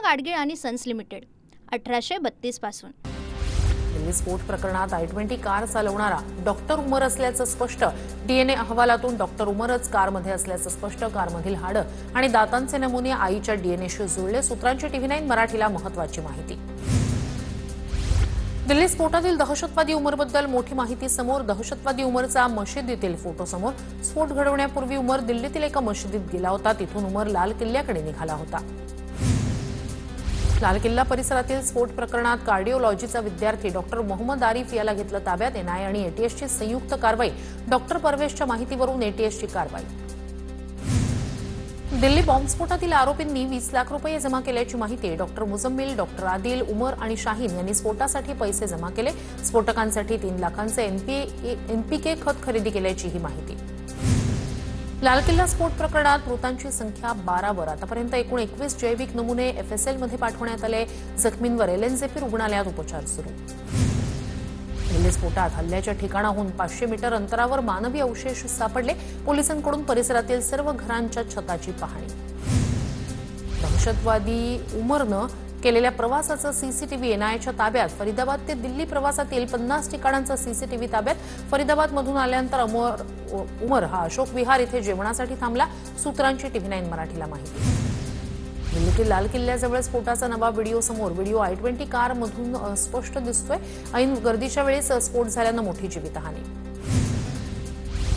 गाडगीळ आणि sons limited 1832 पासून। दिल्ली स्फोट प्रकरणात I-20 कार चालवणारा डॉक्टर उमर असल्याचं स्पष्ट। DNA अहवालातून डॉक्टर उमरच कारमध्ये असल्याचं स्पष्ट। कारमधील हाडं आणि दातांचे नमुने आईच्या DNAशी जुळले। सूत्रांची TV9 मराठीला महत्त्वाची माहिती। दिल्ली स्फोटातील दहशतवादी उमरबद्दल मोठी माहिती समोर। दहशतवादी उमरचा मशिदीतील फोटो समोर। स्फोट घडवण्यापूर्वी उमर दिल्लीतील एका मशिदीत गेला होता। तिथून उमर लाल किल्ल्याकडे निघाला होता। लाल किल्ला परिसरातील स्फोट प्रकरणात कार्डिओलॉजीचा विद्यार्थी डॉक्टर मोहम्मद आरिफ याला घेतलं ताब्यात। NIA आणि ATSची संयुक्त कारवाई। डॉक्टर परवेशच्या माहितीवरून ATSची कारवाई। दिल्ली बॉम्बस्फोटातील आरोपींनी 20 लाख रुपये जमा केल्याची माहिती। डॉक्टर मुजम्मिल, डॉक्टर आदिल, उमर आणि शाहीन यांनी स्फोटासाठी पैसे जमा केले। स्फोटकांसाठी 3 लाखांचे NPK खत खरेदी केल्याची ही माहिती। लाल किल्ला स्फोट प्रकरणात मृतांची संख्या 12 वर। आतापर्यंत एकूण 21 जैविक नमुने FSL मध्ये पाठवण्यात आले। जखमींवर LNJP रुग्णालयात उपचार सुरू। दिल्ली स्फोटात हल्ल्याच्या ठिकाणाहून 500 मीटर अंतरावर मानवी अवशेष सापडले। पोलिसांकडून परिसरातील सर्व घरांच्या छताची पाहणी। दहशतवादी उमरनं केलेल्या प्रवासाचं CCTV NIAच्या ताब्यात। फरीदाबाद ते दिल्ली प्रवासातील 50 ठिकाणांचा CCTV ताब्यात। फरीदाबादमधून आल्यानंतर उमर हा अशोक विहार इथे जेवणासाठी थांबला। सूत्रांची TV9 मराठीला माहिती। दिल्लीतील लाल किल्ल्याजवळ स्फोटाचा नवा व्हिडिओ समोर। व्हिडिओ I-20 कारमधून स्पष्ट दिसतोय। ऐन गर्दीच्या वेळेस स्फोट झाल्यानं मोठी जीवितहानी।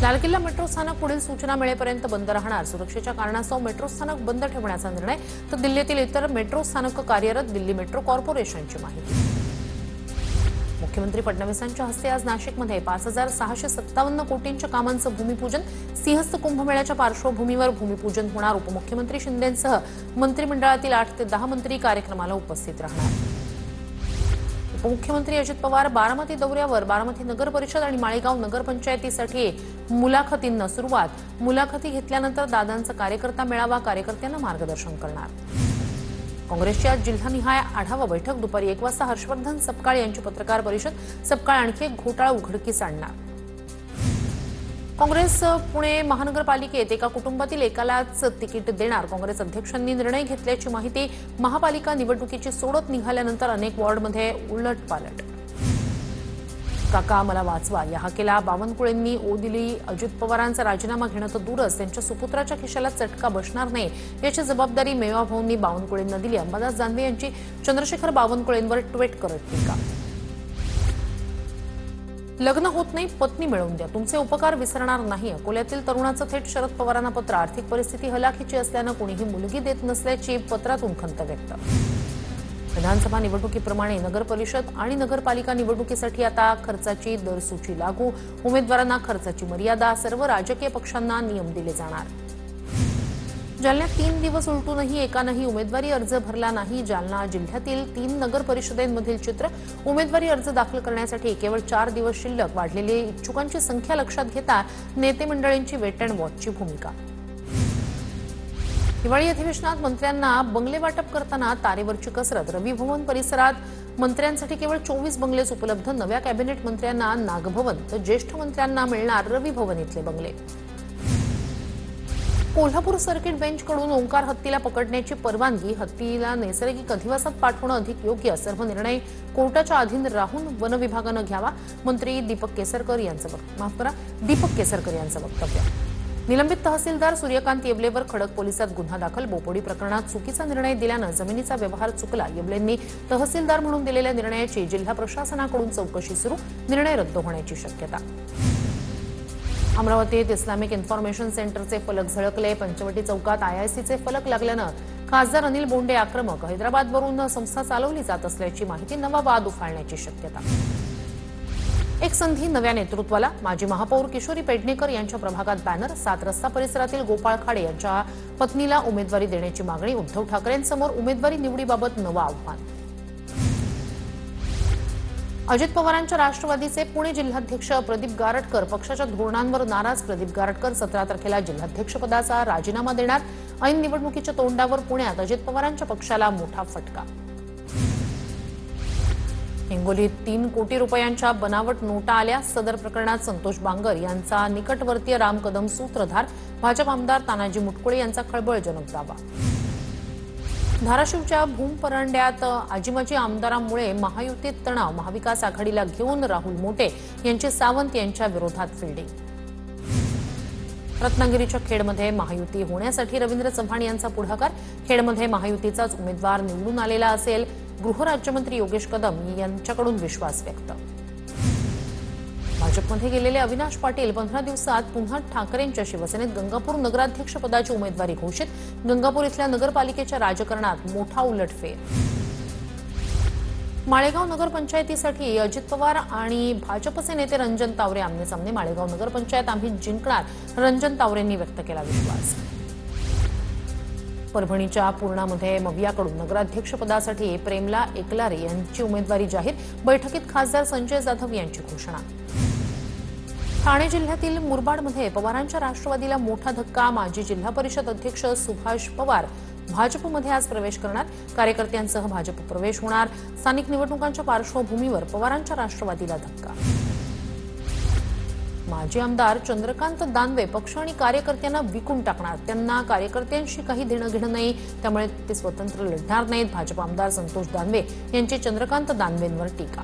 लाल किल्ला मेट्रो स्थानक पुढील सूचना मिळेपर्यंत बंद राहणार। सुरक्षेच्या कारणास्तव मेट्रो स्थानक बंद ठेवण्याचा निर्णय। तर दिल्लीतील इतर मेट्रो स्थानक कार्यरत। दिल्ली मेट्रो कॉर्पोरेशनची माहिती। मुख्यमंत्री फडणवीसांच्या हस्ते आज नाशिकमध्ये 5657 कोटींच्या कामांचं भूमिपूजन। सिंहस्थ कुंभमेळ्याच्या पार्श्वभूमीवर भूमिपूजन होणार। उपमुख्यमंत्री शिंदेंसह मंत्रिमंडळातील 8 ते 10 मंत्री कार्यक्रमाला उपस्थित राहणार। उपमुख्यमंत्री अजित पवार बारामती दौऱ्यावर। बारामती नगर परिषद आणि माळेगाव नगरपंचायतीसाठी मुलाखतींना सुरुवात। मुलाखती घेतल्यानंतर दादांचा कार्यकर्ता मेळावा। कार्यकर्त्यांना मार्गदर्शन करणार। काँग्रेसची आज जिल्हानिहाय आढावा बैठक। दुपारी 1 वाजता हर्षवर्धन सपकाळ यांची पत्रकार परिषद। सपकाळ आणखी एक घोटाळा उघडकीस आणणार। काँग्रेस पुणे महानगरपालिकेत एका कुटुंबातील एकालाच तिकीट देणार। काँग्रेस अध्यक्षांनी निर्णय घेतल्याची माहिती। महापालिका निवडणुकीची सोडत निघाल्यानंतर अनेक वॉर्डमध्ये उलटपालट। काका मला वाचवा या हाकेला बावनकुळेंनी ओ दिली। अजित पवारांचा राजीनामा घेणं तर दूरच त्यांच्या सुपुत्राच्या खिशाला चटका बसणार नाही याची जबाबदारी मेवाभाऊंनी बावनकुळेंना दिली। अंबादास दानवे यांची चंद्रशेखर बावनकुळेंवर ट्विट करत टीका। लग्न होत नाही पत्नी मिळवून द्या, तुमचे उपकार विसरणार नाही। अकोल्यातील तरुणाचं थेट शरद पवारांना पत्र। आर्थिक परिस्थिती हलाखीची असल्यानं कोणीही मुलगी देत नसल्याची पत्रातून खंत व्यक्त। विधानसभा निवडणुकीप्रमाणे नगर परिषद आणि नगरपालिका निवडणुकीसाठी आता खर्चाची दरसूची लागू। उमेदवारांना खर्चाची मर्यादा। सर्व राजकीय पक्षांना नियम दिले जाणार। जालन्यात 3 दिवस उलटूनही एकानंही उमेदवारी अर्ज भरला नाही। जालना जिल्ह्यातील 3 नगर परिषदेमधील चित्र। उमेदवारी अर्ज दाखल करण्यासाठी केवळ 4 दिवस शिल्लक। वाढलेली इच्छुकांची संख्या लक्षात घेता नेते मंडळींची वेट अँड वॉचची भूमिका। हिवाळी अधिवेशनात मंत्र्यांना बंगले वाटप करताना तारेवरची कसरत। रवी भवन परिसरात मंत्र्यांसाठी केवळ 24 बंगलेच उपलब्ध। नव्या कॅबिनेट मंत्र्यांना नागभवन तर ज्येष्ठ मंत्र्यांना मिळणार रवी भवन इथले बंगले। कोल्हापूर सर्किट बेंचकडून ओंकार हत्तीला पकडण्याची परवानगी। हत्तीला नैसर्गिक अधिवासात पाठवणं अधिक योग्य। सर्व निर्णय कोर्टाच्या अधीन राहून वन विभागानं घ्यावा। मंत्री दीपक केसरकर यांचं वक्तव्य। निलंबित तहसीलदार सूर्यकांत येवलेवर खडक पोलिसात गुन्हा दाखल। बोपोडी प्रकरणात चुकीचा निर्णय दिल्यानं जमिनीचा व्यवहार चुकला। येवलेंनी तहसीलदार म्हणून दिलेल्या निर्णयाची जिल्हा प्रशासनाकडून चौकशी सुरू। निर्णय रद्द होण्याची शक्यता। अमरावतीत इस्लामिक इन्फॉर्मेशन सेंटरचे फलक झळकले। पंचवटी चौकात IICचे फलक लागल्यानं खासदार अनिल बोंडे आक्रमक। हैदराबादवरून संस्था चालवली जात असल्याची माहिती। नवा वाद उफाळण्याची शक्यता। एक संधी नव्या नेतृत्वाला। माजी महापौर किशोरी पेडणेकर यांच्या प्रभागात बॅनर। 7 रस्ता परिसरातील गोपाळ खाडे यांच्या पत्नीला उमेदवारी देण्याची मागणी। उद्धव ठाकरेंसमोर उमेदवारी निवडीबाबत नवं आव्हान। अजित पवारांच्या राष्ट्रवादीचे पुणे जिल्हाध्यक्ष प्रदीप गारटकर पक्षाच्या धोरणांवर नाराज। प्रदीप गारटकर 17 तारखेला जिल्हाध्यक्षपदाचा राजीनामा देणार। ऐन निवडणुकीच्या तोंडावर पुण्यात अजित पवारांच्या पक्षाला मोठा फटका। हिंगोलीत 3 कोटी रुपयांच्या बनावट नोटा आल्या। सदर प्रकरणात संतोष बांगर यांचा निकटवर्तीय राम कदम सूत्रधार। भाजप आमदार तानाजी मुटकुळे यांचा खळबळजनक दावा। धाराशिवच्या भूमपरांड्यात आजीमाजी आमदारांमुळे महायुतीत तणाव, महाविकास आघाडीला घेऊन राहुल मोटे यांची सावंत यांच्या विरोधात फिल्डिंग. रत्नागिरीच्या खेडमध्ये महायुती होण्यासाठी रवींद्र चव्हाण यांचा पुढाकार. खेडमध्ये महायुतीचाच उमेदवार निवडून आलेला असेल, गृहराज्यमंत्री योगेश कदम यांच्याकडून विश्वास व्यक्त. भाजपमध्ये गेलेले अविनाश पाटील 15 दिवसात पुन्हा ठाकरेंच्या शिवसेनेत. गंगापूर नगराध्यक्षपदाची उमेदवारी घोषित. गंगापूर इथल्या नगरपालिकेच्या राजकारणात मोठा उलटफेर. माळेगाव नगरपंचायतीसाठी अजित पवार आणि भाजपचे नेते रंजन तावरे आमने-सामने. माळेगाव नगरपंचायत आम्ही जिंकणार, रंजन तावरेंनी व्यक्त केला विश्वास. परभणीच्या पूर्णामध्ये मवियाकडून नगराध्यक्षपदासाठी प्रेमला एकलारे यांची उमेदवारी जाहीर. बैठकीत खासदार संजय जाधव यांची घोषणा. ठाणे जिल्ह्यातील मुरबाडमध्ये पवारांच्या राष्ट्रवादीला मोठा धक्का. माजी जिल्हा परिषद अध्यक्ष सुभाष पवार भाजपमध्ये आज प्रवेश करणार. कार्यकर्त्यांसह भाजप प्रवेश होणार. स्थानिक निवडणुकांच्या पार्श्वभूमीवर पवारांच्या राष्ट्रवादीला धक्का. माजी आमदार चंद्रकांत दानवे पक्ष आणि कार्यकर्त्यांना विकून टाकणार. त्यांना कार्यकर्त्यांशी काही देणं घेणं नाही, त्यामुळे ते स्वतंत्र लढणार नाहीत. भाजप आमदार संतोष दानवे यांची चंद्रकांत दानवेंवर टीका.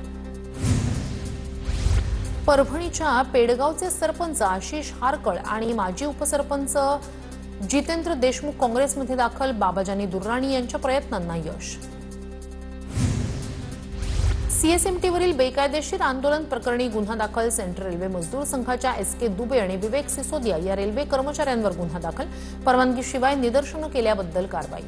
परभणीच्या पेडगावचे सरपंच आशिष हारकळ आणि माजी उपसरपंच जितेंद्र देशमुख काँग्रेसमध्ये दाखल. बाबाजानी दुर्राणी यांच्या प्रयत्नांना यश. सीएसएमटीवरील बेकायदेशीर आंदोलन प्रकरणी गुन्हा दाखल. सेंट्रल रेल्वे मजदूर संघाच्या एसके दुबे आणि विवेक सिसोदिया या रेल्वे कर्मचाऱ्यांवर गुन्हा दाखल. परवानगीशिवाय निदर्शनं केल्याबद्दल कारवाई.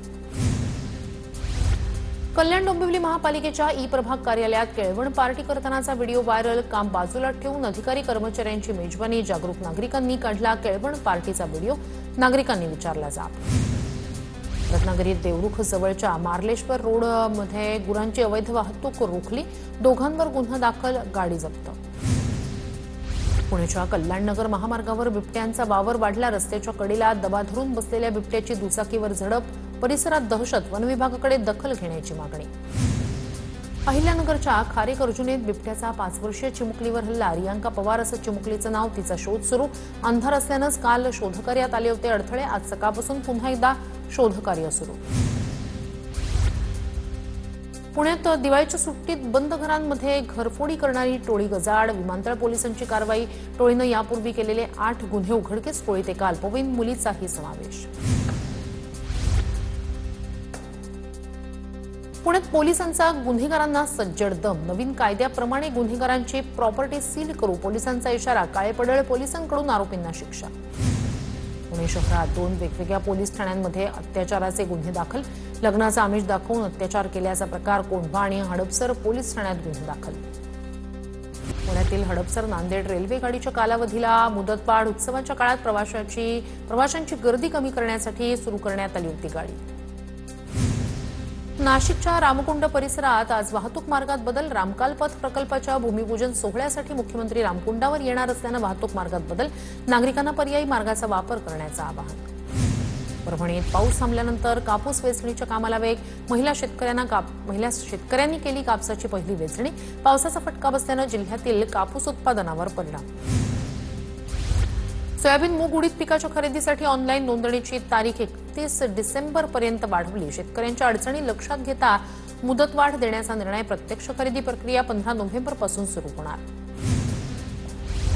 कल्याण डोंबिवली महापालिकेच्या ई प्रभाग कार्यालयात केळवण पार्टी करतानाचा व्हिडिओ व्हायरल. काम बाजूला ठेवून अधिकारी कर्मचाऱ्यांची मेजबानी. जागरूक नागरिकांनी काढला केळवण पार्टीचा व्हिडिओ. नागरिकांनी विचारला जाब. रत्नागिरीत देवरुख जवळच्या मार्लेश्वर रोडमध्ये गुरांची अवैध वाहतूक रोखली. दोघांवर गुन्हा दाखल, गाडी जप्त. पुण्याच्या कल्याणनगर महामार्गावर बिबट्यांचा वावर वाढला. रस्त्याच्या कडेला दबा धरून बसलेल्या बिबट्याची दुचाकीवर झडप. परिसरात दहशत. वनविभागाकडे दखल घेण्याची मागणी. अहिल्यानगरच्या खारेक अर्जुनीत बिबट्याचा 5 वर्षीय चिमुकलीवर हल्ला. रियांका पवार असं चिमुकलीचं नाव. तिचा शोध सुरू. अंधार असल्यानंच काल शोधकार्यात आले होते अडथळे. आज सकाळपासून पुन्हा एकदा शोधकार्य सुरू. पुण्यात दिवाळीच्या सुट्टीत बंद घरांमध्ये घरफोडी करणारी टोळी गजाआड. विमानतळ पोलिसांची कारवाई. टोळीनं यापूर्वी केलेले 8 गुन्हे उघडकीस. टोळीत एका अल्पवयीन मुलीचाही समावेश. पुण्यात पोलिसांचा गुन्हेगारांना सज्जड दम. नवीन कायद्याप्रमाणे गुन्हेगारांची प्रॉपर्टी सील करू. पोलिसांचा इशारा. काळेपडळ पोलिसांकडून आरोपींना शिक्षा. पुणे शहरात 2 वेगवेगळ्या पोलीस ठाण्यांमध्ये अत्याचाराचे गुन्हे दाखल. लग्नाचा आमिष दाखवून अत्याचार केल्याचा प्रकार. कोंढवा आणि हडपसर पोलीस ठाण्यात गुन्हे दाखल. पुण्यातील हडपसर नांदेड रेल्वे गाडीच्या कालावधीला मुदतवाढ. उत्सवाच्या काळात प्रवाशांची गर्दी कमी करण्यासाठी सुरू करण्यात आली होती गाडी. नाशिकच्या रामकुंड परिसरात आज वाहतूक मार्गात बदल. रामकाल पथ प्रकल्पाच्या भूमिपूजन सोहळ्यासाठी मुख्यमंत्री रामकुंडावर येणार असल्यानं वाहतूक मार्गात बदल. नागरिकांना पर्यायी मार्गाचा वापर करण्याचं आवाहन. परभणीत पाऊस थांबल्यानंतर कापूस वेचणीच्या कामाला वेग. महिला शेतकऱ्यांनी केली कापसाची पहिली वेचणी. पावसाचा फटका बसल्यानं जिल्ह्यातील कापूस उत्पादनावर परिणाम. सोयाबीन मूग उडीद पिकाच्या खरेदीसाठी ऑनलाईन नोंदणीची तारीख 31 डिसेंबरपर्यंत वाढवली. शेतकऱ्यांच्या अडचणी लक्षात घेता मुदतवाढ देण्याचा निर्णय. प्रत्यक्ष खरेदी प्रक्रिया 15 नोव्हेंबरपासून सुरू होणार.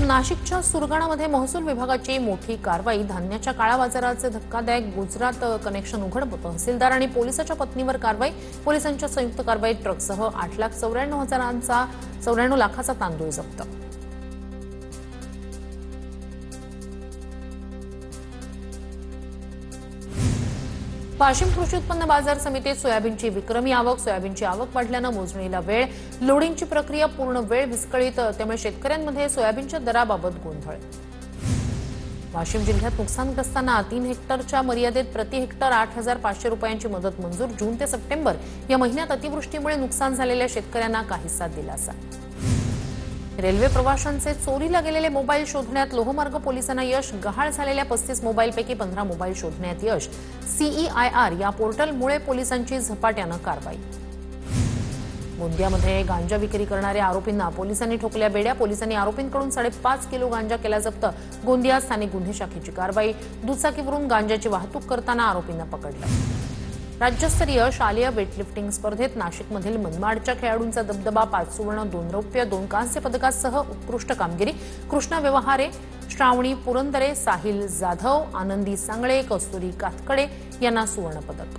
नाशिकच्या सुरगाणामध्ये महसूल विभागाची मोठी कारवाई. धान्याच्या काळा बाजाराचे धक्कादायक गुजरात कनेक्शन उघड. तहसीलदार आणि पोलिसाच्या पत्नीवर कारवाई. पोलिसांच्या संयुक्त कारवाईत ट्रकसह 8,94,000 लाखाचा तांदूळ जप्त. वाशिम कृषी उत्पन्न बाजार समितीत सोयाबीनची विक्रमी आवक. सोयाबीनची आवक वाढल्यानं मोजणीला वेळ. लोडिंगची प्रक्रिया पूर्ण वेळ विस्कळीत. त्यामुळे शेतकऱ्यांमध्ये सोयाबीनच्या दराबाबत गोंधळ. वाशिम जिल्ह्यात नुकसानग्रस्तांना 3 हेक्टरच्या मर्यादेत प्रति हेक्टर 8,500 रुपयांची मदत मंजूर. जून ते सप्टेंबर या महिन्यात अतिवृष्टीमुळे नुकसान झालेल्या शेतकऱ्यांना काहीसा दिलासा. रेल्वे प्रवाशांचे चोरीला गेलेले मोबाईल शोधण्यात लोहमार्ग पोलिसांना यश. गहाळ झालेल्या 35 मोबाईलपैकी 15 मोबाईल शोधण्यात यश. CEIR या पोर्टलमुळे पोलिसांची झपाट्यानं कारवाई. गोंदियामध्ये गांजा विक्री करणाऱ्या आरोपींना पोलिसांनी ठोकल्या बेड्या. पोलिसांनी आरोपींकडून 5.5 किलो गांजा केला जप्त. गोंदिया स्थानिक गुन्हे शाखेची कारवाई. दुचाकीवरून गांजाची वाहतूक करताना आरोपींना पकडलं. राज्यस्तरीय शालेय वेटलिफ्टिंग स्पर्धेत नाशिकमधील मनमाडच्या खेळाडूंचा दबदबा 5 सुवर्ण 2 रौप्य 2 कांस्य पदकासह उत्कृष्ट कामगिरी। कृष्णा व्यवहारे, श्रावणी पुरंदरे, साहिल जाधव, आनंदी सांगळे, कस्तुरी कातकडे यांना सुवर्ण पदक।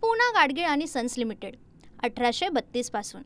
पूना गाडगीळ आणि सन्स लिमिटेड 1832 पासून